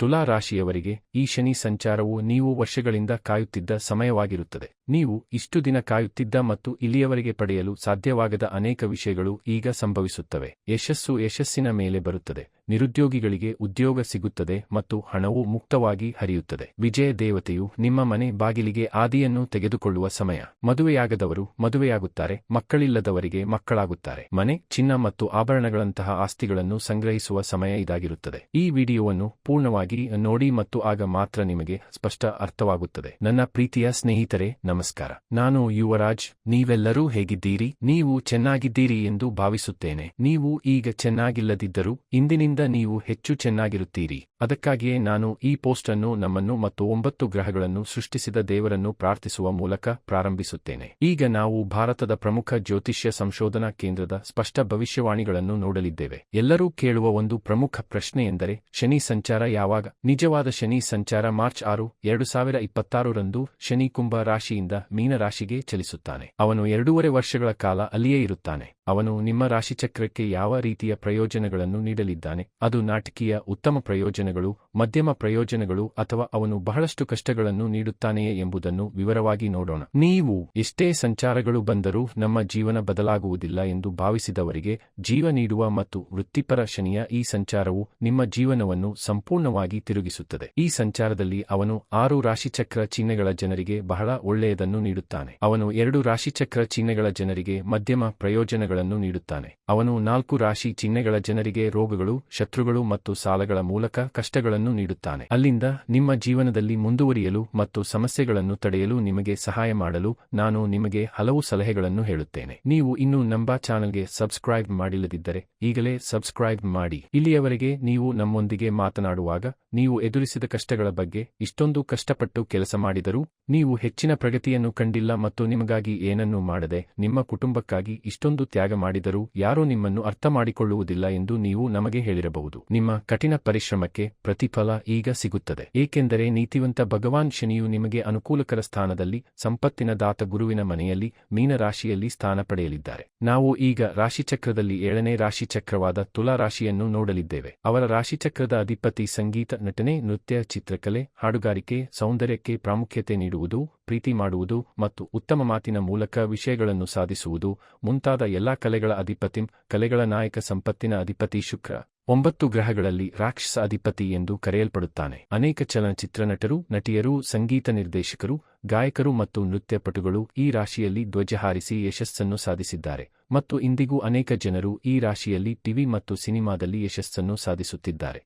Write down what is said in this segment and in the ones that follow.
ತುಲಾ ರಾಶಿಯವರಿಗೆ ಈ ಶನಿ ಸಂಚಾರವು ನೀವು ವರ್ಷಗಳಿಂದ ಕಾಯುತ್ತಿದ್ದ ಸಮಯವಾಗಿರುತ್ತದೆ. ನೀವು ಇಷ್ಟು ದಿನ ಕಾಯುತ್ತಿದ್ದ ಮತ್ತು ಇಲ್ಲಿಯವರೆಗೆ ಪಡೆಯಲು ಸಾಧ್ಯವಾಗದ ಅನೇಕ ವಿಷಯಗಳು ಈಗ ಸಂಭವಿಸುತ್ತವೆ. ಯಶಸ್ಸಿನ ಮೇಲೆ ಬರುತ್ತದೆ. ನಿರುದ್ಯೋಗಿಗಳಿಗೆ ಉದ್ಯೋಗ ಸಿಗುತ್ತದೆ ಮತ್ತು ಹಣವು ಮುಕ್ತವಾಗಿ ಹರಿಯುತ್ತದೆ. ವಿಜಯ ದೇವತೆಯು ನಿಮ್ಮ ಮನೆ ಬಾಗಿಲಿಗೆ ಆದಿಯನ್ನು ತೆಗೆದುಕೊಳ್ಳುವ ಸಮಯ. ಮದುವೆಯಾಗದವರು ಮದುವೆಯಾಗುತ್ತಾರೆ, ಮಕ್ಕಳಿಲ್ಲದವರಿಗೆ ಮಕ್ಕಳಾಗುತ್ತಾರೆ. ಮನೆ, ಚಿನ್ನ ಮತ್ತು ಆಭರಣಗಳಂತಹ ಆಸ್ತಿಗಳನ್ನು ಸಂಗ್ರಹಿಸುವ ಸಮಯ ಇದಾಗಿರುತ್ತದೆ. ಈ ವಿಡಿಯೋವನ್ನು ಪೂರ್ಣವಾಗಿ ನೋಡಿ ಮತ್ತು ಆಗ ಮಾತ್ರ ನಿಮಗೆ ಸ್ಪಷ್ಟ ಅರ್ಥವಾಗುತ್ತದೆ. ನನ್ನ ಪ್ರೀತಿಯ ಸ್ನೇಹಿತರೆ, ನಮಸ್ಕಾರ. ನಾನು ಯುವರಾಜ್. ನೀವೆಲ್ಲರೂ ಹೇಗಿದ್ದೀರಿ? ನೀವು ಚೆನ್ನಾಗಿದ್ದೀರಿ ಎಂದು ಭಾವಿಸುತ್ತೇನೆ. ನೀವು ಈಗ ಚೆನ್ನಾಗಿಲ್ಲದಿದ್ದರೂ ಇಂದಿನಿಂದ ನೀವು ಹೆಚ್ಚು ಚೆನ್ನಾಗಿರುತ್ತೀರಿ. ಅದಕ್ಕಾಗಿಯೇ ನಾನು ಈ ಪೋಸ್ಟ್ ಅನ್ನು ನಮ್ಮನ್ನು ಮತ್ತು 9 ಗ್ರಹಗಳನ್ನು ಸೃಷ್ಟಿಸಿದ ದೇವರನ್ನು ಪ್ರಾರ್ಥಿಸುವ ಮೂಲಕ ಪ್ರಾರಂಭಿಸುತ್ತೇನೆ. ಈಗ ನಾವು ಭಾರತದ ಪ್ರಮುಖ ಜ್ಯೋತಿಷ್ಯ ಸಂಶೋಧನಾ ಕೇಂದ್ರದ ಸ್ಪಷ್ಟ ಭವಿಷ್ಯವಾಣಿಗಳನ್ನು ನೋಡಲಿದ್ದೇವೆ. ಎಲ್ಲರೂ ಕೇಳುವ ಒಂದು ಪ್ರಮುಖ ಪ್ರಶ್ನೆಯೆಂದರೆ, ಶನಿ ಸಂಚಾರ ಯಾವಾಗ? ನಿಜವಾದ ಶನಿ ಸಂಚಾರ ಮಾರ್ಚ್ 6, 2026 ರಂದು ಶನಿ ಕುಂಭ ರಾಶಿಯಿಂದ ಮೀನ ರಾಶಿಗೆ ಚಲಿಸುತ್ತಾನೆ. ಅವನು 2.5 ವರ್ಷಗಳ ಕಾಲ ಅಲ್ಲಿಯೇ ಇರುತ್ತಾನೆ. ಅವನು ನಿಮ್ಮ ರಾಶಿಚಕ್ರಕ್ಕೆ ಯಾವ ರೀತಿಯ ಪ್ರಯೋಜನಗಳನ್ನು ನೀಡಲಿದ್ದಾನೆ? ಅದು ನಾಟಕೀಯ, ಉತ್ತಮ ಪ್ರಯೋಜನಗಳು, ಮಧ್ಯಮ ಪ್ರಯೋಜನಗಳು ಅಥವಾ ಅವನು ಬಹಳಷ್ಟು ಕಷ್ಟಗಳನ್ನು ನೀಡುತ್ತಾನೆಯೇ ಎಂಬುದನ್ನು ವಿವರವಾಗಿ ನೋಡೋಣ. ನೀವು ಎಷ್ಟೇ ಸಂಚಾರಗಳು ಬಂದರೂ ನಮ್ಮ ಜೀವನ ಬದಲಾಗುವುದಿಲ್ಲ ಎಂದು ಭಾವಿಸಿದವರಿಗೆ ಜೀವ ನೀಡುವ ಮತ್ತು ವೃತ್ತಿಪರ ಶನಿಯ ಈ ಸಂಚಾರವು ನಿಮ್ಮ ಜೀವನವನ್ನು ಸಂಪೂರ್ಣವಾಗಿ ತಿರುಗಿಸುತ್ತದೆ. ಈ ಸಂಚಾರದಲ್ಲಿ ಅವನು 6 ರಾಶಿಚಕ್ರ ಚಿಹ್ನೆಗಳ ಜನರಿಗೆ ಬಹಳ ಒಳ್ಳೆಯದನ್ನು ನೀಡುತ್ತಾನೆ. ಅವನು 2 ರಾಶಿಚಕ್ರ ಚಿಹ್ನೆಗಳ ಜನರಿಗೆ ಮಧ್ಯಮ ಪ್ರಯೋಜನಗಳನ್ನು ನೀಡುತ್ತಾನೆ. ಅವನು 4 ರಾಶಿ ಚಿಹ್ನೆಗಳ ಜನರಿಗೆ ರೋಗಗಳು, ಶತ್ರುಗಳು ಮತ್ತು ಸಾಲಗಳ ಮೂಲಕ ಕಷ್ಟಗಳನ್ನು ನೀಡುತ್ತಾನೆ. ಅಲ್ಲಿಂದ ನಿಮ್ಮ ಜೀವನದಲ್ಲಿ ಮುಂದುವರಿಯಲು ಮತ್ತು ಸಮಸ್ಯೆಗಳನ್ನು ತಡೆಯಲು ನಿಮಗೆ ಸಹಾಯ ಮಾಡಲು ನಾನು ನಿಮಗೆ ಹಲವು ಸಲಹೆಗಳನ್ನು ಹೇಳುತ್ತೇನೆ. ನೀವು ಇನ್ನೂ ನಮ್ಮ ಚಾನಲ್ಗೆ ಸಬ್ಸ್ಕ್ರೈಬ್ ಮಾಡಿಲ್ಲದಿದ್ದರೆ ಈಗಲೇ ಸಬ್ಸ್ಕ್ರೈಬ್ ಮಾಡಿ. ಇಲ್ಲಿಯವರೆಗೆ ನೀವು ನಮ್ಮೊಂದಿಗೆ ಮಾತನಾಡುವಾಗ ನೀವು ಎದುರಿಸಿದ ಕಷ್ಟಗಳ ಬಗ್ಗೆ, ಇಷ್ಟೊಂದು ಕಷ್ಟಪಟ್ಟು ಕೆಲಸ ಮಾಡಿದರೂ ನೀವು ಹೆಚ್ಚಿನ ಪ್ರಗತಿಯನ್ನು ಕಂಡಿಲ್ಲ ಮತ್ತು ನಿಮಗಾಗಿ ಏನನ್ನೂ ಮಾಡದೆ ನಿಮ್ಮ ಕುಟುಂಬಕ್ಕಾಗಿ ಇಷ್ಟೊಂದು ತ್ಯಾಗ ಮಾಡಿದರೂ ಯಾರೂ ನಿಮ್ಮನ್ನು ಅರ್ಥಮಾಡಿಕೊಳ್ಳುವುದಿಲ್ಲ ಎಂದು ನೀವು ನಮಗೆ ಹೇಳಿರಬಹುದು. ನಿಮ್ಮ ಕಠಿಣ ಪರಿಶ್ರಮಕ್ಕೆ ಪ್ರತಿಫಲ ಈಗ ಸಿಗುತ್ತದೆ, ಏಕೆಂದರೆ ನೀತಿವಂತ ಭಗವಾನ್ ಶನಿಯು ನಿಮಗೆ ಅನುಕೂಲಕರ ಸ್ಥಾನದಲ್ಲಿ, ಸಂಪತ್ತಿನ ದಾತ ಗುರುವಿನ ಮನೆಯಲ್ಲಿ, ಮೀನ ರಾಶಿಯಲ್ಲಿ ಸ್ಥಾನ ಪಡೆಯಲಿದ್ದಾರೆ. ನಾವು ಈಗ ರಾಶಿಚಕ್ರದಲ್ಲಿ 7ನೇ ರಾಶಿಚಕ್ರವಾದ ತುಲಾ ರಾಶಿಯನ್ನು ನೋಡಲಿದ್ದೇವೆ. ಅವರ ರಾಶಿಚಕ್ರದ ಅಧಿಪತಿ ಸಂಗೀತ, ನಟನೆ, ನೃತ್ಯ, ಚಿತ್ರಕಲೆ, ಹಾಡುಗಾರಿಕೆ, ಸೌಂದರ್ಯಕ್ಕೆ ಪ್ರಾಮುಖ್ಯತೆ ನೀಡುವುದು, ಪ್ರೀತಿ ಮಾಡುವುದು ಮತ್ತು ಉತ್ತಮ ಮಾತಿನ ಮೂಲಕ ವಿಷಯಗಳನ್ನು ಸಾಧಿಸುವುದು ಮುಂತಾದ ಎಲ್ಲಾ ಕಲೆಗಳ ಅಧಿಪತಿ. ಕಲೆಗಳ ನಾಯಕ, ಸಂಪತ್ತಿನ ಅಧಿಪತಿ ಶುಕ್ರ 9 ಗ್ರಹಗಳಲ್ಲಿ ರಾಕ್ಷಸ ಅಧಿಪತಿ ಎಂದು ಕರೆಯಲ್ಪಡುತ್ತಾನೆ. ಅನೇಕ ಚಲನಚಿತ್ರ ನಟರು, ನಟಿಯರು, ಸಂಗೀತ ನಿರ್ದೇಶಕರು, ಗಾಯಕರು ಮತ್ತು ನೃತ್ಯಪಟುಗಳು ಈ ರಾಶಿಯಲ್ಲಿ ಧ್ವಜ ಹಾರಿಸಿ ಯಶಸ್ಸನ್ನು ಸಾಧಿಸಿದ್ದಾರೆ ಮತ್ತು ಇಂದಿಗೂ ಅನೇಕ ಜನರು ಈ ರಾಶಿಯಲ್ಲಿ ಟಿವಿ ಮತ್ತು ಸಿನಿಮಾದಲ್ಲಿ ಯಶಸ್ಸನ್ನು ಸಾಧಿಸುತ್ತಿದ್ದಾರೆ.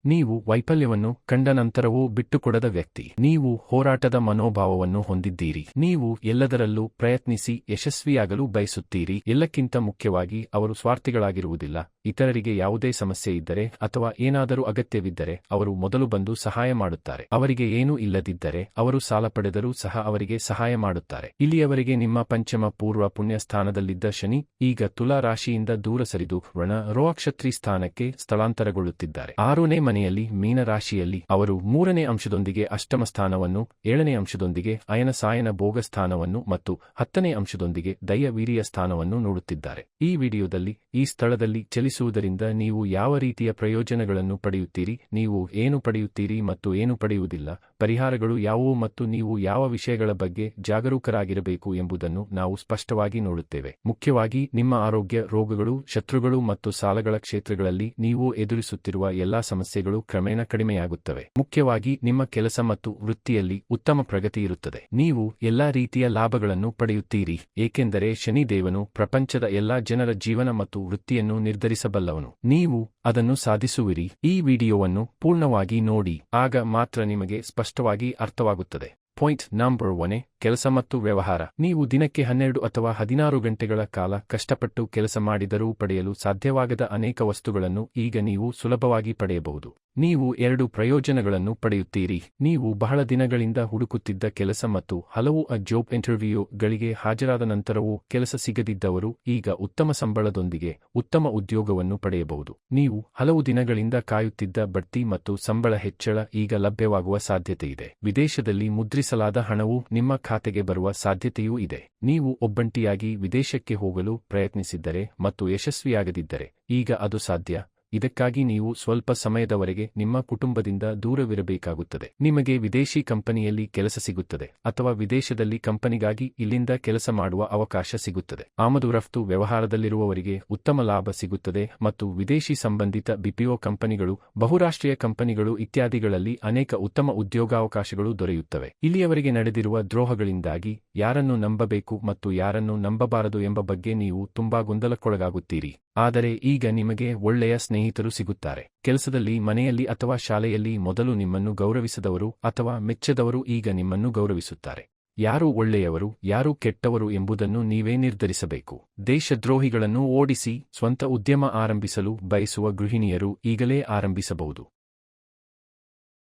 ನೀವು ವೈಫಲ್ಯವನ್ನು ಕಂಡ ನಂತರವೂ ಬಿಟ್ಟುಕೊಡದ ವ್ಯಕ್ತಿ. ನೀವು ಹೋರಾಟದ ಮನೋಭಾವವನ್ನು ಹೊಂದಿದ್ದೀರಿ. ನೀವು ಎಲ್ಲದರಲ್ಲೂ ಪ್ರಯತ್ನಿಸಿ ಯಶಸ್ವಿಯಾಗಲು ಬಯಸುತ್ತೀರಿ. ಎಲ್ಲಕ್ಕಿಂತ ಮುಖ್ಯವಾಗಿ ಅವರು ಸ್ವಾರ್ಥಿಗಳಾಗಿರುವುದಿಲ್ಲ. ಇತರರಿಗೆ ಯಾವುದೇ ಸಮಸ್ಯೆ ಇದ್ದರೆ ಅಥವಾ ಏನಾದರೂ ಅಗತ್ಯವಿದ್ದರೆ ಅವರು ಮೊದಲು ಬಂದು ಸಹಾಯ ಮಾಡುತ್ತಾರೆ. ಅವರಿಗೆ ಏನೂ ಇಲ್ಲದಿದ್ದರೆ ಅವರು ಸಾಲ ಪಡೆದರೂ ಸಹ ಅವರಿಗೆ ಸಹಾಯ ಮಾಡುತ್ತಾರೆ. ಇಲ್ಲಿಯವರೆಗೆ ನಿಮ್ಮ ಪಂಚಮ ಪೂರ್ವ ಪುಣ್ಯ ಸ್ಥಾನದಲ್ಲಿದ್ದ ಶನಿ ಈಗ ತುಲಾ ರಾಶಿಯಿಂದ ದೂರ ಸರಿದು ರೋಕ್ಷತ್ರಿ ಸ್ಥಾನಕ್ಕೆ ಸ್ಥಳಾಂತರಗೊಳ್ಳುತ್ತಿದ್ದಾರೆ. 6ನೇ ಮನೆಯಲ್ಲಿ ಮೀನ ರಾಶಿಯಲ್ಲಿ ಅವರು 3ನೇ ಅಂಶದೊಂದಿಗೆ ಅಷ್ಟಮ ಸ್ಥಾನವನ್ನು, 7ನೇ ಅಂಶದೊಂದಿಗೆ ಅಯನ ಸಾಯನ ಭೋಗ ಸ್ಥಾನವನ್ನು ಮತ್ತು 10ನೇ ಅಂಶದೊಂದಿಗೆ ದಯ ವೀರ್ಯ ಸ್ಥಾನವನ್ನು ನೋಡುತ್ತಿದ್ದಾರೆ. ಈ ವಿಡಿಯೋದಲ್ಲಿ ಈ ಸ್ಥಳದಲ್ಲಿ ಚಲಿಸುವುದರಿಂದ ನೀವು ಯಾವ ರೀತಿಯ ಪ್ರಯೋಜನಗಳನ್ನು ಪಡೆಯುತ್ತೀರಿ, ನೀವು ಏನು ಪಡೆಯುತ್ತೀರಿ ಮತ್ತು ಏನು ಪಡೆಯುವುದಿಲ್ಲ, ಪರಿಹಾರಗಳು ಯಾವುವು ಮತ್ತು ನೀವು ಯಾವ ವಿಷಯಗಳ ಬಗ್ಗೆ ಜಾಗರೂಕರಾಗಿರಬೇಕು ಎಂಬುದನ್ನು ನಾವು ಸ್ಪಷ್ಟವಾಗಿ ನೋಡುತ್ತೇವೆ. ಮುಖ್ಯವಾಗಿ ನಿಮ್ಮ ಆರೋಗ್ಯ, ರೋಗಗಳು, ಶತ್ರುಗಳು ಮತ್ತು ಸಾಲಗಳ ಕ್ಷೇತ್ರಗಳಲ್ಲಿ ನೀವು ಎದುರಿಸುತ್ತಿರುವ ಎಲ್ಲಾ ಸಮಸ್ಯೆಗಳು ಕ್ರಮೇಣ ಕಡಿಮೆಯಾಗುತ್ತವೆ. ಮುಖ್ಯವಾಗಿ ನಿಮ್ಮ ಕೆಲಸ ಮತ್ತು ವೃತ್ತಿಯಲ್ಲಿ ಉತ್ತಮ ಪ್ರಗತಿ ಇರುತ್ತದೆ. ನೀವು ಎಲ್ಲಾ ರೀತಿಯ ಲಾಭಗಳನ್ನು ಪಡೆಯುತ್ತೀರಿ, ಏಕೆಂದರೆ ಶನಿದೇವನು ಪ್ರಪಂಚದ ಎಲ್ಲಾ ಜನರ ಜೀವನ ಮತ್ತು ವೃತ್ತಿಯನ್ನು ನಿರ್ಧರಿಸಬಲ್ಲವನು. ನೀವು ಅದನ್ನು ಸಾಧಿಸುವಿರಿ. ಈ ವಿಡಿಯೋವನ್ನು ಪೂರ್ಣವಾಗಿ ನೋಡಿ, ಆಗ ಮಾತ್ರ ನಿಮಗೆ ಸ್ಪಷ್ಟವಾಗಿ ಅರ್ಥವಾಗುತ್ತದೆ. ಪಾಯಿಂಟ್ ನಂಬರ್ 1: ಕೆಲಸ ಮತ್ತು ವ್ಯವಹಾರ. ನೀವು ದಿನಕ್ಕೆ 12 ಅಥವಾ 16 ಗಂಟೆಗಳ ಕಾಲ ಕಷ್ಟಪಟ್ಟು ಕೆಲಸ ಮಾಡಿದರೂ ಪಡೆಯಲು ಸಾಧ್ಯವಾಗದ ಅನೇಕ ವಸ್ತುಗಳನ್ನು ಈಗ ನೀವು ಸುಲಭವಾಗಿ ಪಡೆಯಬಹುದು. ನೀವು 2 ಪ್ರಯೋಜನಗಳನ್ನು ಪಡೆಯುತ್ತೀರಿ. ನೀವು ಬಹಳ ದಿನಗಳಿಂದ ಹುಡುಕುತ್ತಿದ್ದ ಕೆಲಸ ಮತ್ತು ಹಲವು ಜಾಬ್ ಇಂಟರ್ವ್ಯೂಗಳಿಗೆ ಹಾಜರಾದ ನಂತರವೂ ಕೆಲಸ ಸಿಗದಿದ್ದವರು ಈಗ ಉತ್ತಮ ಸಂಬಳದೊಂದಿಗೆ ಉತ್ತಮ ಉದ್ಯೋಗವನ್ನು ಪಡೆಯಬಹುದು. ನೀವು ಹಲವು ದಿನಗಳಿಂದ ಕಾಯುತ್ತಿದ್ದ ಬಡ್ತಿ ಮತ್ತು ಸಂಬಳ ಹೆಚ್ಚಳ ಈಗ ಲಭ್ಯವಾಗುವ ಸಾಧ್ಯತೆಯಿದೆ. ವಿದೇಶದಲ್ಲಿ ಮುದ್ರಿಸಲಾದ ಹಣವು ನಿಮ್ಮ ಖಾತೆಗೆ ಬರುವ ಸಾಧ್ಯತೆಯೂ ಇದೆ. ನೀವು ಒಬ್ಬಂಟಿಯಾಗಿ ವಿದೇಶಕ್ಕೆ ಹೋಗಲು ಪ್ರಯತ್ನಿಸಿದ್ದರೆ ಮತ್ತು ಯಶಸ್ವಿಯಾಗದಿದ್ದರೆ ಈಗ ಅದು ಸಾಧ್ಯ. ಇದಕ್ಕಾಗಿ ನೀವು ಸ್ವಲ್ಪ ಸಮಯದವರೆಗೆ ನಿಮ್ಮ ಕುಟುಂಬದಿಂದ ದೂರವಿರಬೇಕಾಗುತ್ತದೆ. ನಿಮಗೆ ವಿದೇಶಿ ಕಂಪನಿಯಲ್ಲಿ ಕೆಲಸ ಸಿಗುತ್ತದೆ ಅಥವಾ ವಿದೇಶದಲ್ಲಿ ಕಂಪನಿಗಾಗಿ ಇಲ್ಲಿಂದ ಕೆಲಸ ಮಾಡುವ ಅವಕಾಶ ಸಿಗುತ್ತದೆ. ಆಮದು ರಫ್ತು ವ್ಯವಹಾರದಲ್ಲಿರುವವರಿಗೆ ಉತ್ತಮ ಲಾಭ ಸಿಗುತ್ತದೆ ಮತ್ತು ವಿದೇಶಿ ಸಂಬಂಧಿತ ಬಿಪಿಒ ಕಂಪನಿಗಳು, ಬಹುರಾಷ್ಟ್ರೀಯ ಕಂಪನಿಗಳು ಇತ್ಯಾದಿಗಳಲ್ಲಿ ಅನೇಕ ಉತ್ತಮ ಉದ್ಯೋಗಾವಕಾಶಗಳು ದೊರೆಯುತ್ತವೆ. ಇಲ್ಲಿಯವರೆಗೆ ನಡೆದಿರುವ ದ್ರೋಹಗಳಿಂದಾಗಿ ಯಾರನ್ನು ನಂಬಬೇಕು ಮತ್ತು ಯಾರನ್ನು ನಂಬಬಾರದು ಎಂಬ ಬಗ್ಗೆ ನೀವು ತುಂಬಾ ಗೊಂದಲಕ್ಕೊಳಗಾಗುತ್ತೀರಿ. ಆದರೆ ಈಗ ನಿಮಗೆ ಒಳ್ಳೆಯ ಸ್ನೇಹಿತರು ಸಿಗುತ್ತಾರೆ. ಕೆಲಸದಲ್ಲಿ, ಮನೆಯಲ್ಲಿ ಅಥವಾ ಶಾಲೆಯಲ್ಲಿ ಮೊದಲು ನಿಮ್ಮನ್ನು ಗೌರವಿಸದವರು ಅಥವಾ ಮೆಚ್ಚದವರು ಈಗ ನಿಮ್ಮನ್ನು ಗೌರವಿಸುತ್ತಾರೆ. ಯಾರು ಒಳ್ಳೆಯವರು, ಯಾರು ಕೆಟ್ಟವರು ಎಂಬುದನ್ನು ನೀವೇ ನಿರ್ಧರಿಸಬೇಕು. ದೇಶದ್ರೋಹಿಗಳನ್ನು ಓಡಿಸಿ ಸ್ವಂತ ಉದ್ಯಮ ಆರಂಭಿಸಲು ಬಯಸುವ ಗೃಹಿಣಿಯರು ಈಗಲೇ ಆರಂಭಿಸಬಹುದು.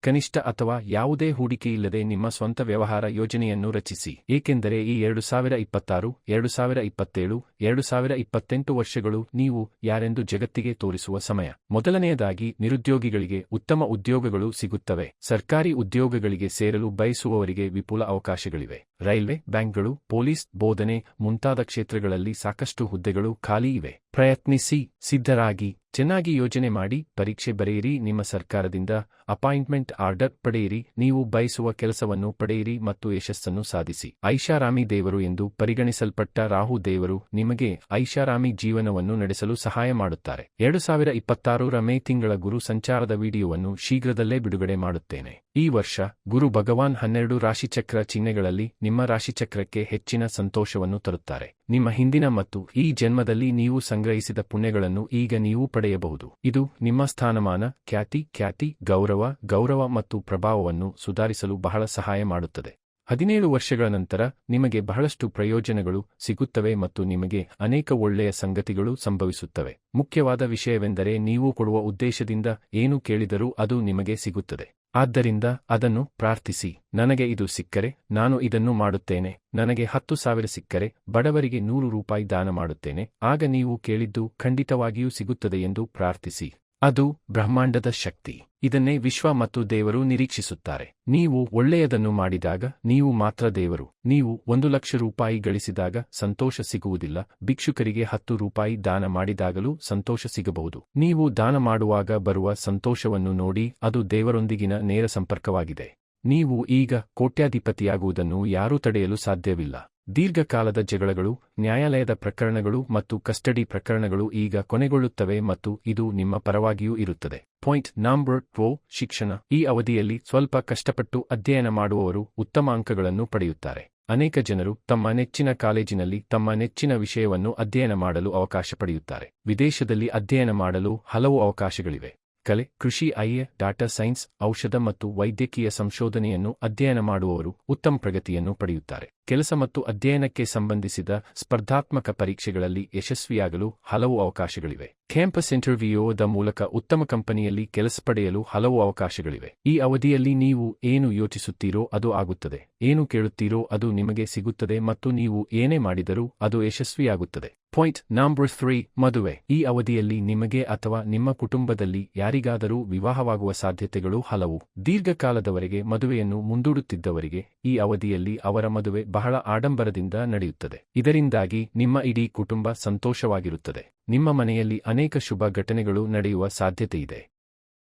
ಕನಿಷ್ಠ ಅಥವಾ ಯಾವುದೇ ಹೂಡಿಕೆಯಿಲ್ಲದೆ ನಿಮ್ಮ ಸ್ವಂತ ವ್ಯವಹಾರ ಯೋಜನೆಯನ್ನು ರಚಿಸಿ, ಏಕೆಂದರೆ ಈ 2026, 2027, 2028 ವರ್ಷಗಳು ನೀವು ಯಾರೆಂದು ಜಗತ್ತಿಗೆ ತೋರಿಸುವ ಸಮಯ. ಮೊದಲನೆಯದಾಗಿ, ನಿರುದ್ಯೋಗಿಗಳಿಗೆ ಉತ್ತಮ ಉದ್ಯೋಗಗಳು ಸಿಗುತ್ತವೆ. ಸರ್ಕಾರಿ ಉದ್ಯೋಗಗಳಿಗೆ ಸೇರಲು ಬಯಸುವವರಿಗೆ ವಿಪುಲ ಅವಕಾಶಗಳಿವೆ. ರೈಲ್ವೆ, ಬ್ಯಾಂಕ್ಗಳು, ಪೊಲೀಸ್, ಬೋಧನೆ ಮುಂತಾದ ಕ್ಷೇತ್ರಗಳಲ್ಲಿ ಸಾಕಷ್ಟು ಹುದ್ದೆಗಳು ಖಾಲಿ ಇವೆ. ಪ್ರಯತ್ನಿಸಿ, ಸಿದ್ಧರಾಗಿ, ಚೆನ್ನಾಗಿ ಯೋಜನೆ ಮಾಡಿ, ಪರೀಕ್ಷೆ ಬರೆಯಿರಿ, ನಿಮ್ಮ ಸರ್ಕಾರದಿಂದ ಅಪಾಯಿಂಟ್ಮೆಂಟ್ ಆರ್ಡರ್ ಪಡೆಯಿರಿ, ನೀವು ಬಯಸುವ ಕೆಲಸವನ್ನು ಪಡೆಯಿರಿ ಮತ್ತು ಯಶಸ್ಸನ್ನು ಸಾಧಿಸಿ. ಐಷಾರಾಮಿ ದೇವರು ಎಂದು ಪರಿಗಣಿಸಲ್ಪಟ್ಟ ರಾಹು ದೇವರು ನಿಮಗೆ ಐಷಾರಾಮಿ ಜೀವನವನ್ನು ನಡೆಸಲು ಸಹಾಯ ಮಾಡುತ್ತಾರೆ. 2026 ಮೇ ತಿಂಗಳ ಗುರು ಸಂಚಾರದ ವಿಡಿಯೋವನ್ನು ಶೀಘ್ರದಲ್ಲೇ ಬಿಡುಗಡೆ ಮಾಡುತ್ತೇನೆ. ಈ ವರ್ಷ ಗುರು ಭಗವಾನ್ 12 ರಾಶಿಚಕ್ರ ಚಿಹ್ನೆಗಳಲ್ಲಿ ನಿಮ್ಮ ರಾಶಿಚಕ್ರಕ್ಕೆ ಹೆಚ್ಚಿನ ಸಂತೋಷವನ್ನು ತರುತ್ತಾರೆ. ನಿಮ್ಮ ಹಿಂದಿನ ಮತ್ತು ಈ ಜನ್ಮದಲ್ಲಿ ನೀವು ಸಂಗ್ರಹಿಸಿದ ಪುಣ್ಯಗಳನ್ನು ಈಗ ನೀವು ಪಡೆಯಬಹುದು. ಇದು ನಿಮ್ಮ ಸ್ಥಾನಮಾನ, ಖ್ಯಾತಿ, ಗೌರವ ಮತ್ತು ಪ್ರಭಾವವನ್ನು ಸುಧಾರಿಸಲು ಬಹಳ ಸಹಾಯ ಮಾಡುತ್ತದೆ. 17 ವರ್ಷಗಳ ನಂತರ ನಿಮಗೆ ಬಹಳಷ್ಟು ಪ್ರಯೋಜನಗಳು ಸಿಗುತ್ತವೆ ಮತ್ತು ನಿಮಗೆ ಅನೇಕ ಒಳ್ಳೆಯ ಸಂಗತಿಗಳು ಸಂಭವಿಸುತ್ತವೆ. ಮುಖ್ಯವಾದ ವಿಷಯವೆಂದರೆ ನೀವು ಕೊಡುವ ಉದ್ದೇಶದಿಂದ ಏನು ಕೇಳಿದರೂ ಅದು ನಿಮಗೆ ಸಿಗುತ್ತದೆ. ಆದ್ದರಿಂದ ಅದನ್ನು ಪ್ರಾರ್ಥಿಸಿ. ನನಗೆ ಇದು ಸಿಕ್ಕರೆ ನಾನು ಇದನ್ನು ಮಾಡುತ್ತೇನೆ. ನನಗೆ 10,000 ಸಿಕ್ಕರೆ ಬಡವರಿಗೆ 100 ರೂಪಾಯಿ ದಾನ ಮಾಡುತ್ತೇನೆ. ಆಗ ನೀವು ಕೇಳಿದ್ದು ಖಂಡಿತವಾಗಿಯೂ ಸಿಗುತ್ತದೆ ಎಂದು ಪ್ರಾರ್ಥಿಸಿ. ಅದು ಬ್ರಹ್ಮಾಂಡದ ಶಕ್ತಿ. ಇದನ್ನೇ ವಿಶ್ವ ಮತ್ತು ದೇವರು ನಿರೀಕ್ಷಿಸುತ್ತಾರೆ. ನೀವು ಒಳ್ಳೆಯದನ್ನು ಮಾಡಿದಾಗ ನೀವು ಮಾತ್ರ ದೇವರು. ನೀವು 1 ಲಕ್ಷ ರೂಪಾಯಿ ಗಳಿಸಿದಾಗ ಸಂತೋಷ ಸಿಗುವುದಿಲ್ಲ. ಭಿಕ್ಷುಕರಿಗೆ 10 ರೂಪಾಯಿ ದಾನ ಮಾಡಿದಾಗಲೂ ಸಂತೋಷ ಸಿಗಬಹುದು. ನೀವು ದಾನ ಮಾಡುವಾಗ ಬರುವ ಸಂತೋಷವನ್ನು ನೋಡಿ, ಅದು ದೇವರೊಂದಿಗಿನ ನೇರ ಸಂಪರ್ಕವಾಗಿದೆ. ನೀವು ಈಗ ಕೋಟ್ಯಾಧಿಪತಿಯಾಗುವುದನ್ನು ಯಾರೂ ತಡೆಯಲು ಸಾಧ್ಯವಿಲ್ಲ. ದೀರ್ಘಕಾಲದ ಜಗಳಗಳು, ನ್ಯಾಯಾಲಯದ ಪ್ರಕರಣಗಳು ಮತ್ತು ಕಸ್ಟಡಿ ಪ್ರಕರಣಗಳು ಈಗ ಕೊನೆಗೊಳ್ಳುತ್ತವೆ ಮತ್ತು ಇದು ನಿಮ್ಮ ಪರವಾಗಿಯೂ ಇರುತ್ತದೆ. ಪಾಯಿಂಟ್ ನಂಬರ್ 2, ಶಿಕ್ಷಣ. ಈ ಅವಧಿಯಲ್ಲಿ ಸ್ವಲ್ಪ ಕಷ್ಟಪಟ್ಟು ಅಧ್ಯಯನ ಮಾಡುವವರು ಉತ್ತಮ ಅಂಕಗಳನ್ನು ಪಡೆಯುತ್ತಾರೆ. ಅನೇಕ ಜನರು ತಮ್ಮ ನೆಚ್ಚಿನ ಕಾಲೇಜಿನಲ್ಲಿ ತಮ್ಮ ನೆಚ್ಚಿನ ವಿಷಯವನ್ನು ಅಧ್ಯಯನ ಮಾಡಲು ಅವಕಾಶ ಪಡೆಯುತ್ತಾರೆ. ವಿದೇಶದಲ್ಲಿ ಅಧ್ಯಯನ ಮಾಡಲು ಹಲವು ಅವಕಾಶಗಳಿವೆ. ಕಲೆ, ಕೃಷಿ, ಡಾಟಾ ಸೈನ್ಸ್, ಔಷಧ ಮತ್ತು ವೈದ್ಯಕೀಯ ಸಂಶೋಧನೆಯನ್ನು ಅಧ್ಯಯನ ಮಾಡುವವರು ಉತ್ತಮ ಪ್ರಗತಿಯನ್ನು ಪಡೆಯುತ್ತಾರೆ. ಕೆಲಸ ಮತ್ತು ಅಧ್ಯಯನಕ್ಕೆ ಸಂಬಂಧಿಸಿದ ಸ್ಪರ್ಧಾತ್ಮಕ ಪರೀಕ್ಷೆಗಳಲ್ಲಿ ಯಶಸ್ವಿಯಾಗಲು ಹಲವು ಅವಕಾಶಗಳಿವೆ. ಕ್ಯಾಂಪಸ್ ಇಂಟರ್ವ್ಯೂದ ಮೂಲಕ ಉತ್ತಮ ಕಂಪನಿಯಲ್ಲಿ ಕೆಲಸ ಪಡೆಯಲು ಹಲವು ಅವಕಾಶಗಳಿವೆ. ಈ ಅವಧಿಯಲ್ಲಿ ನೀವು ಏನು ಯೋಚಿಸುತ್ತೀರೋ ಅದು ಆಗುತ್ತದೆ, ಏನು ಕೇಳುತ್ತೀರೋ ಅದು ನಿಮಗೆ ಸಿಗುತ್ತದೆ ಮತ್ತು ನೀವು ಏನೇ ಮಾಡಿದರೂ ಅದು ಯಶಸ್ವಿಯಾಗುತ್ತದೆ. ಪಾಯಿಂಟ್ ನಂಬರ್ 3, ಮದುವೆ. ಈ ಅವಧಿಯಲ್ಲಿ ನಿಮಗೆ ಅಥವಾ ನಿಮ್ಮ ಕುಟುಂಬದಲ್ಲಿ ಯಾರಿಗಾದರೂ ವಿವಾಹವಾಗುವ ಸಾಧ್ಯತೆಗಳು ಹಲವು. ದೀರ್ಘಕಾಲದವರೆಗೆ ಮದುವೆಯನ್ನು ಮುಂದೂಡುತ್ತಿದ್ದವರಿಗೆ ಈ ಅವಧಿಯಲ್ಲಿ ಅವರ ಮದುವೆ ಬಹಳ ಆಡಂಬರದಿಂದ ನಡೆಯುತ್ತದೆ. ಇದರಿಂದಾಗಿ ನಿಮ್ಮ ಇಡೀ ಕುಟುಂಬ ಸಂತೋಷವಾಗಿರುತ್ತದೆ. ನಿಮ್ಮ ಮನೆಯಲ್ಲಿ ಅನೇಕ ಶುಭ ಘಟನೆಗಳು ನಡೆಯುವ ಸಾಧ್ಯತೆಯಿದೆ.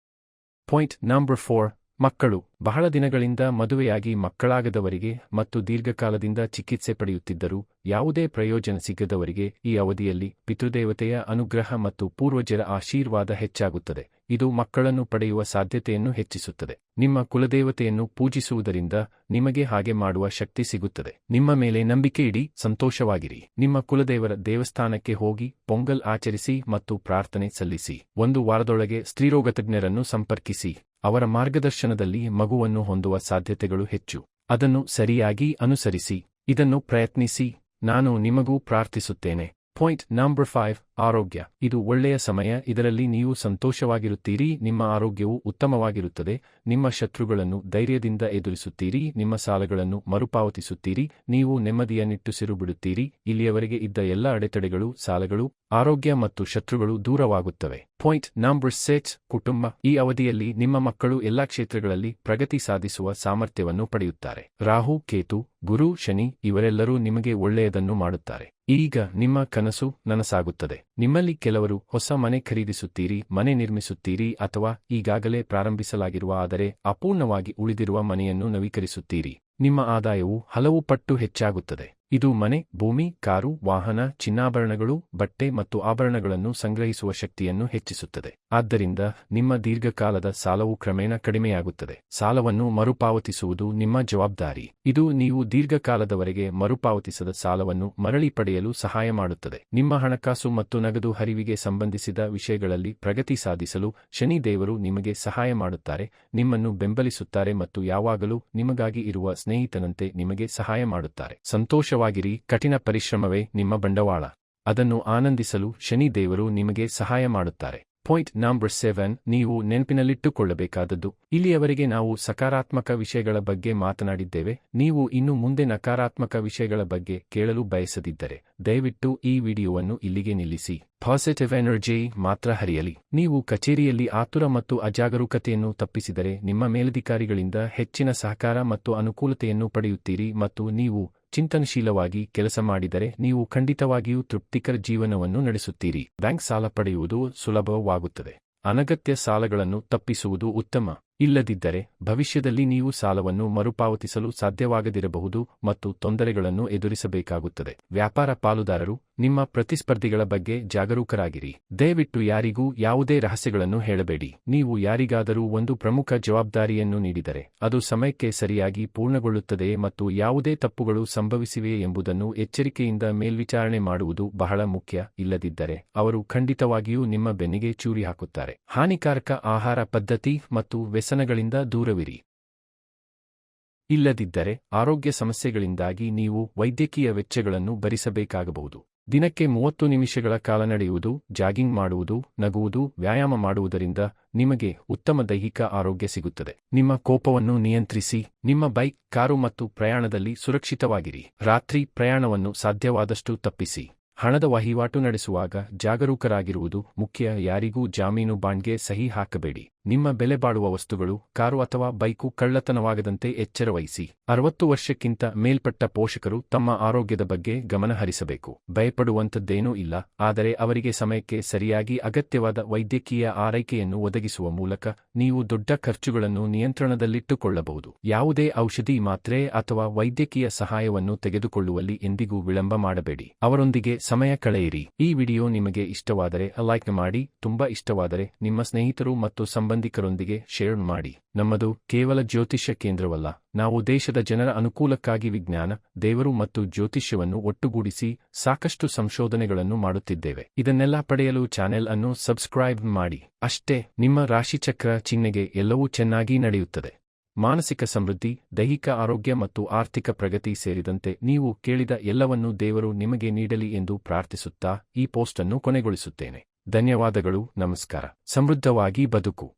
ಪಾಯಿಂಟ್ ನಂಬರ್ 4, ಮಕ್ಕಳು. ಬಹಳ ದಿನಗಳಿಂದ ಮದುವೆಯಾಗಿ ಮಕ್ಕಳಾಗದವರಿಗೆ ಮತ್ತು ದೀರ್ಘಕಾಲದಿಂದ ಚಿಕಿತ್ಸೆ ಪಡೆಯುತ್ತಿದ್ದರೂ ಯಾವುದೇ ಪ್ರಯೋಜನ ಸಿಗದವರಿಗೆ ಈ ಅವಧಿಯಲ್ಲಿ ಪಿತೃದೇವತೆಯ ಅನುಗ್ರಹ ಮತ್ತು ಪೂರ್ವಜರ ಆಶೀರ್ವಾದ ಹೆಚ್ಚಾಗುತ್ತದೆ. ಇದು ಮಕ್ಕಳನ್ನು ಪಡೆಯುವ ಸಾಧ್ಯತೆಯನ್ನು ಹೆಚ್ಚಿಸುತ್ತದೆ. ನಿಮ್ಮ ಕುಲದೇವತೆಯನ್ನು ಪೂಜಿಸುವುದರಿಂದ ನಿಮಗೆ ಹಾಗೆ ಮಾಡುವ ಶಕ್ತಿ ಸಿಗುತ್ತದೆ. ನಿಮ್ಮ ಮೇಲೆ ನಂಬಿಕೆ ಇಡಿ, ಸಂತೋಷವಾಗಿರಿ. ನಿಮ್ಮ ಕುಲದೇವರ ದೇವಸ್ಥಾನಕ್ಕೆ ಹೋಗಿ ಪೊಂಗಲ್ ಆಚರಿಸಿ ಮತ್ತು ಪ್ರಾರ್ಥನೆ ಸಲ್ಲಿಸಿ. 1 ವಾರದೊಳಗೆ ಸ್ತ್ರೀರೋಗತಜ್ಞರನ್ನು ಸಂಪರ್ಕಿಸಿ. ಅವರ ಮಾರ್ಗದರ್ಶನದಲ್ಲಿ ಮಗುವನ್ನು ಹೊಂದುವ ಸಾಧ್ಯತೆಗಳು ಹೆಚ್ಚು. ಅದನ್ನು ಸರಿಯಾಗಿ ಅನುಸರಿಸಿ. ಇದನ್ನು ಪ್ರಯತ್ನಿಸಿ. ನಾನು ನಿಮಗೂ ಪ್ರಾರ್ಥಿಸುತ್ತೇನೆ. ಪಾಯಿಂಟ್ ನಂಬರ್ 5, ಆರೋಗ್ಯ. ಇದು ಒಳ್ಳೆಯ ಸಮಯ. ಇದರಲ್ಲಿ ನೀವು ಸಂತೋಷವಾಗಿರುತ್ತೀರಿ, ನಿಮ್ಮ ಆರೋಗ್ಯವು ಉತ್ತಮವಾಗಿರುತ್ತದೆ, ನಿಮ್ಮ ಶತ್ರುಗಳನ್ನು ಧೈರ್ಯದಿಂದ ಎದುರಿಸುತ್ತೀರಿ, ನಿಮ್ಮ ಸಾಲಗಳನ್ನು ಮರುಪಾವತಿಸುತ್ತೀರಿ, ನೀವು ನೆಮ್ಮದಿಯ ನಿಟ್ಟುಸಿರು ಬಿಡುತ್ತೀರಿ. ಇಲ್ಲಿಯವರೆಗೆ ಇದ್ದ ಎಲ್ಲ ಅಡೆತಡೆಗಳು, ಸಾಲಗಳು, ಆರೋಗ್ಯ ಮತ್ತು ಶತ್ರುಗಳು ದೂರವಾಗುತ್ತವೆ. ಪಾಯಿಂಟ್ ನಂಬರ್ 6, ಕುಟುಂಬ. ಈ ಅವಧಿಯಲ್ಲಿ ನಿಮ್ಮ ಮಕ್ಕಳು ಎಲ್ಲಾ ಕ್ಷೇತ್ರಗಳಲ್ಲಿ ಪ್ರಗತಿ ಸಾಧಿಸುವ ಸಾಮರ್ಥ್ಯವನ್ನು ಪಡೆಯುತ್ತಾರೆ. ರಾಹು, ಕೇತು, ಗುರು, ಶನಿ ಇವರೆಲ್ಲರೂ ನಿಮಗೆ ಒಳ್ಳೆಯದನ್ನು ಮಾಡುತ್ತಾರೆ. ಈಗ ನಿಮ್ಮ ಕನಸು ನನಸಾಗುತ್ತದೆ. ನಿಮ್ಮಲ್ಲಿ ಕೆಲವರು ಹೊಸ ಮನೆ ಖರೀದಿಸುತ್ತೀರಿ, ಮನೆ ನಿರ್ಮಿಸುತ್ತೀರಿ ಅಥವಾ ಈಗಾಗಲೇ ಪ್ರಾರಂಭಿಸಲಾಗಿರುವ ಆದರೆ ಅಪೂರ್ಣವಾಗಿ ಉಳಿದಿರುವ ಮನೆಯನ್ನು ನವೀಕರಿಸುತ್ತೀರಿ. ನಿಮ್ಮ ಆದಾಯವು ಹಲವು ಪಟ್ಟು ಹೆಚ್ಚಾಗುತ್ತದೆ. ಇದು ಮನೆ, ಭೂಮಿ, ಕಾರು, ವಾಹನ, ಚಿನ್ನಾಭರಣಗಳು, ಬಟ್ಟೆ ಮತ್ತು ಆಭರಣಗಳನ್ನು ಸಂಗ್ರಹಿಸುವ ಶಕ್ತಿಯನ್ನು ಹೆಚ್ಚಿಸುತ್ತದೆ. ಆದ್ದರಿಂದ ನಿಮ್ಮ ದೀರ್ಘಕಾಲದ ಸಾಲವು ಕ್ರಮೇಣ ಕಡಿಮೆಯಾಗುತ್ತದೆ. ಸಾಲವನ್ನು ಮರುಪಾವತಿಸುವುದು ನಿಮ್ಮ ಜವಾಬ್ದಾರಿ. ಇದು ನೀವು ದೀರ್ಘಕಾಲದವರೆಗೆ ಮರುಪಾವತಿಸದ ಸಾಲವನ್ನು ಮರಳಿ ಪಡೆಯಲು ಸಹಾಯ ಮಾಡುತ್ತದೆ. ನಿಮ್ಮ ಹಣಕಾಸು ಮತ್ತು ನಗದು ಹರಿವಿಗೆ ಸಂಬಂಧಿಸಿದ ವಿಷಯಗಳಲ್ಲಿ ಪ್ರಗತಿ ಸಾಧಿಸಲು ಶನಿ ದೇವರು ನಿಮಗೆ ಸಹಾಯ ಮಾಡುತ್ತಾರೆ, ನಿಮ್ಮನ್ನು ಬೆಂಬಲಿಸುತ್ತಾರೆ ಮತ್ತು ಯಾವಾಗಲೂ ನಿಮಗಾಗಿ ಇರುವ ಸ್ನೇಹಿತನಂತೆ ನಿಮಗೆ ಸಹಾಯ ಮಾಡುತ್ತಾರೆ. ಸಂತೋಷವಾಗಿರಿ, ಕಠಿಣ ಪರಿಶ್ರಮವೇ ನಿಮ್ಮ ಬಂಡವಾಳ. ಅದನ್ನು ಆನಂದಿಸಲು ಶನಿ ದೇವರು ನಿಮಗೆ ಸಹಾಯ ಮಾಡುತ್ತಾರೆ. ಪಾಯಿಂಟ್ ನಂಬರ್ 7, ನೀವು ನೆನಪಿನಲ್ಲಿಟ್ಟುಕೊಳ್ಳಬೇಕಾದದ್ದು. ಇಲ್ಲಿಯವರೆಗೆ ನಾವು ಸಕಾರಾತ್ಮಕ ವಿಷಯಗಳ ಬಗ್ಗೆ ಮಾತನಾಡಿದ್ದೇವೆ. ನೀವು ಇನ್ನು ಮುಂದೆ ನಕಾರಾತ್ಮಕ ವಿಷಯಗಳ ಬಗ್ಗೆ ಕೇಳಲು ಬಯಸದಿದ್ದರೆ ದಯವಿಟ್ಟು ಈ ವಿಡಿಯೋವನ್ನು ಇಲ್ಲಿಗೆ ನಿಲ್ಲಿಸಿ. ಪಾಸಿಟಿವ್ ಎನರ್ಜಿ ಮಾತ್ರ ಹರಿಯಲಿ. ನೀವು ಕಚೇರಿಯಲ್ಲಿ ಆತುರ ಮತ್ತು ಅಜಾಗರೂಕತೆಯನ್ನು ತಪ್ಪಿಸಿದರೆ ನಿಮ್ಮ ಮೇಲಧಿಕಾರಿಗಳಿಂದ ಹೆಚ್ಚಿನ ಸಹಕಾರ ಮತ್ತು ಅನುಕೂಲತೆಯನ್ನು ಪಡೆಯುತ್ತೀರಿ ಮತ್ತು ನೀವು ಚಿಂತನಶೀಲವಾಗಿ ಕೆಲಸ ಮಾಡಿದರೆ ನೀವು ಖಂಡಿತವಾಗಿಯೂ ತೃಪ್ತಿಕರ ಜೀವನವನ್ನು ನಡೆಸುತ್ತೀರಿ. ಬ್ಯಾಂಕ್ ಸಾಲ ಪಡೆಯುವುದು ಸುಲಭವಾಗುತ್ತದೆ. ಅನಗತ್ಯ ಸಾಲಗಳನ್ನು ತಪ್ಪಿಸುವುದು ಉತ್ತಮ. ಇಲ್ಲದಿದ್ದರೆ ಭವಿಷ್ಯದಲ್ಲಿ ನೀವು ಸಾಲವನ್ನು ಮರುಪಾವತಿಸಲು ಸಾಧ್ಯವಾಗದಿರಬಹುದು ಮತ್ತು ತೊಂದರೆಗಳನ್ನು ಎದುರಿಸಬೇಕಾಗುತ್ತದೆ. ವ್ಯಾಪಾರ ಪಾಲುದಾರರು, ನಿಮ್ಮ ಪ್ರತಿಸ್ಪರ್ಧಿಗಳ ಬಗ್ಗೆ ಜಾಗರೂಕರಾಗಿರಿ. ದಯವಿಟ್ಟು ಯಾರಿಗೂ ಯಾವುದೇ ರಹಸ್ಯಗಳನ್ನು ಹೇಳಬೇಡಿ. ನೀವು ಯಾರಿಗಾದರೂ ಒಂದು ಪ್ರಮುಖ ಜವಾಬ್ದಾರಿಯನ್ನು ನೀಡಿದರೆ ಅದು ಸಮಯಕ್ಕೆ ಸರಿಯಾಗಿ ಪೂರ್ಣಗೊಳ್ಳುತ್ತದೆಯೇ ಮತ್ತು ಯಾವುದೇ ತಪ್ಪುಗಳು ಸಂಭವಿಸಿವೆಯೇ ಎಂಬುದನ್ನು ಎಚ್ಚರಿಕೆಯಿಂದ ಮೇಲ್ವಿಚಾರಣೆ ಮಾಡುವುದು ಬಹಳ ಮುಖ್ಯ. ಇಲ್ಲದಿದ್ದರೆ ಅವರು ಖಂಡಿತವಾಗಿಯೂ ನಿಮ್ಮ ಬೆನ್ನಿಗೆ ಚೂರಿ ಹಾಕುತ್ತಾರೆ. ಹಾನಿಕಾರಕ ಆಹಾರ ಪದ್ಧತಿ ಮತ್ತು ವ್ಯಸನಗಳಿಂದ ದೂರವಿರಿ. ಇಲ್ಲದಿದ್ದರೆ ಆರೋಗ್ಯ ಸಮಸ್ಯೆಗಳಿಂದಾಗಿ ನೀವು ವೈದ್ಯಕೀಯ ವೆಚ್ಚಗಳನ್ನು ಭರಿಸಬೇಕಾಗಬಹುದು. ದಿನಕ್ಕೆ 30 ನಿಮಿಷಗಳ ಕಾಲ ನಡೆಯುವುದು, ಜಾಗಿಂಗ್ ಮಾಡುವುದು, ನಗುವುದು, ವ್ಯಾಯಾಮ ಮಾಡುವುದರಿಂದ ನಿಮಗೆ ಉತ್ತಮ ದೈಹಿಕ ಆರೋಗ್ಯ ಸಿಗುತ್ತದೆ. ನಿಮ್ಮ ಕೋಪವನ್ನು ನಿಯಂತ್ರಿಸಿ. ನಿಮ್ಮ ಬೈಕ್, ಕಾರು ಮತ್ತು ಪ್ರಯಾಣದಲ್ಲಿ ಸುರಕ್ಷಿತವಾಗಿರಿ. ರಾತ್ರಿ ಪ್ರಯಾಣವನ್ನು ಸಾಧ್ಯವಾದಷ್ಟು ತಪ್ಪಿಸಿ. ಹಣದ ವಹಿವಾಟು ನಡೆಸುವಾಗ ಜಾಗರೂಕರಾಗಿರುವುದು ಮುಖ್ಯ. ಯಾರಿಗೂ ಜಾಮೀನು ಬಾಂಡ್ಗೆ ಸಹಿ ಹಾಕಬೇಡಿ. ನಿಮ್ಮ ಬೆಲೆ ಬಾಳುವ ವಸ್ತುಗಳು, ಕಾರು ಅಥವಾ ಬೈಕು ಕಳ್ಳತನವಾಗದಂತೆ ಎಚ್ಚರವಹಿಸಿ. 60 ವರ್ಷಕ್ಕಿಂತ ಮೇಲ್ಪಟ್ಟ ಪೋಷಕರು ತಮ್ಮ ಆರೋಗ್ಯದ ಬಗ್ಗೆ ಗಮನ ಹರಿಸಬೇಕು. ಭಯಪಡುವಂಥದ್ದೇನೂ ಇಲ್ಲ, ಆದರೆ ಅವರಿಗೆ ಸಮಯಕ್ಕೆ ಸರಿಯಾಗಿ ಅಗತ್ಯವಾದ ವೈದ್ಯಕೀಯ ಆರೈಕೆಯನ್ನು ಒದಗಿಸುವ ಮೂಲಕ ನೀವು ದೊಡ್ಡ ಖರ್ಚುಗಳನ್ನು ನಿಯಂತ್ರಣದಲ್ಲಿಟ್ಟುಕೊಳ್ಳಬಹುದು. ಯಾವುದೇ ಔಷಧಿ, ಮಾತ್ರೆ ಅಥವಾ ವೈದ್ಯಕೀಯ ಸಹಾಯವನ್ನು ತೆಗೆದುಕೊಳ್ಳುವಲ್ಲಿ ಎಂದಿಗೂ ವಿಳಂಬ ಮಾಡಬೇಡಿ. ಅವರೊಂದಿಗೆ ಸಮಯ ಕಳೆಯಿರಿ. ಈ ವಿಡಿಯೋ ನಿಮಗೆ ಇಷ್ಟವಾದರೆ ಲೈಕ್ ಮಾಡಿ, ತುಂಬಾ ಇಷ್ಟವಾದರೆ ನಿಮ್ಮ ಸ್ನೇಹಿತರು ಮತ್ತು ಸಂಬಂಧಿಕರೊಂದಿಗೆ ಶೇರ್ ಮಾಡಿ. ನಮ್ಮದು ಕೇವಲ ಜ್ಯೋತಿಷ್ಯ ಕೇಂದ್ರವಲ್ಲ, ನಾವು ದೇಶದ ಜನರ ಅನುಕೂಲಕ್ಕಾಗಿ ವಿಜ್ಞಾನ, ದೇವರು ಮತ್ತು ಜ್ಯೋತಿಷ್ಯವನ್ನು ಒಟ್ಟುಗೂಡಿಸಿ ಸಾಕಷ್ಟು ಸಂಶೋಧನೆಗಳನ್ನು ಮಾಡುತ್ತಿದ್ದೇವೆ. ಇದನ್ನೆಲ್ಲ ಪಡೆಯಲು ಚಾನೆಲ್ ಅನ್ನು ಸಬ್ಸ್ಕ್ರೈಬ್ ಮಾಡಿ. ಅಷ್ಟೇ, ನಿಮ್ಮ ರಾಶಿಚಕ್ರ ಚಿಹ್ನೆಗೆ ಎಲ್ಲವೂ ಚೆನ್ನಾಗಿ ನಡೆಯುತ್ತದೆ. ಮಾನಸಿಕ ಸಮೃದ್ಧಿ, ದೈಹಿಕ ಆರೋಗ್ಯ ಮತ್ತು ಆರ್ಥಿಕ ಪ್ರಗತಿ ಸೇರಿದಂತೆ ನೀವು ಕೇಳಿದ ಎಲ್ಲವನ್ನೂ ದೇವರು ನಿಮಗೆ ನೀಡಲಿ ಎಂದು ಪ್ರಾರ್ಥಿಸುತ್ತಾ ಈ ಪೋಸ್ಟ್ ಅನ್ನು ಕೊನೆಗೊಳಿಸುತ್ತೇನೆ. ಧನ್ಯವಾದಗಳು. ನಮಸ್ಕಾರ. ಸಮೃದ್ಧವಾಗಿ ಬದುಕು.